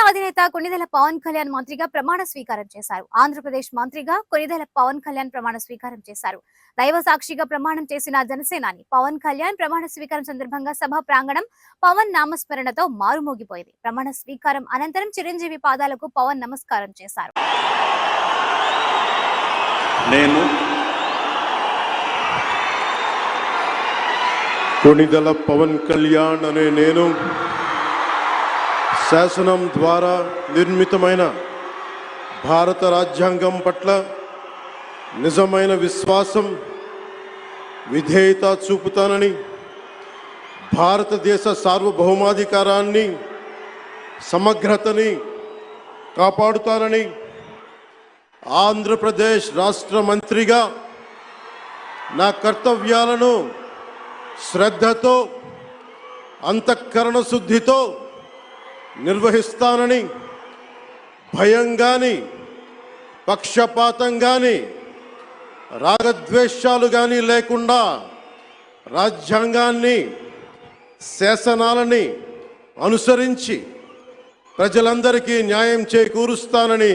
జనసేన అధినేత కొణిదెల పవన్ కళ్యాణ్ మంత్రిగా ప్రమాణ స్వీకారం చేశారు. ఆంధ్రప్రదేశ్ మంత్రిగా కొణిదెల పవన్ కళ్యాణ్ ప్రమాణ స్వీకారం చేశారు. దైవ సాక్షిగా ప్రమాణం చేసిన జనసేనాని పవన్ కళ్యాణ్ ప్రమాణ స్వీకారం సందర్భంగా సభ ప్రాంగణం పవన్ నామస్మరణతో మారుమోగిపోయింది. ప్రమాణ స్వీకారం అనంతరం చిరంజీవి పాదాలకు పవన్ నమస్కారం చేశారు. నేను కొణిదెల పవన్ కళ్యాణ్ అనే నేను శాసనం ద్వారా నిర్మితమైన భారత రాజ్యాంగం పట్ల నిజమైన విశ్వాసం, విధేయత చూపుతానని, భారతదేశ సార్వభౌమాధికారాన్ని, సమగ్రతని కాపాడుతానని, ఆంధ్రప్రదేశ్ రాష్ట్ర మంత్రిగా నా కర్తవ్యాలను శ్రద్ధతో, అంతఃకరణ శుద్ధితో నిర్వహిస్తానని, భయం గాని, పక్షపాతం గాని, రాగద్వేషాలు గాని లేకుండా రాజ్యాంగాన్ని, శాసనాలని అనుసరించి ప్రజలందరికీ న్యాయం చేకూరుస్తానని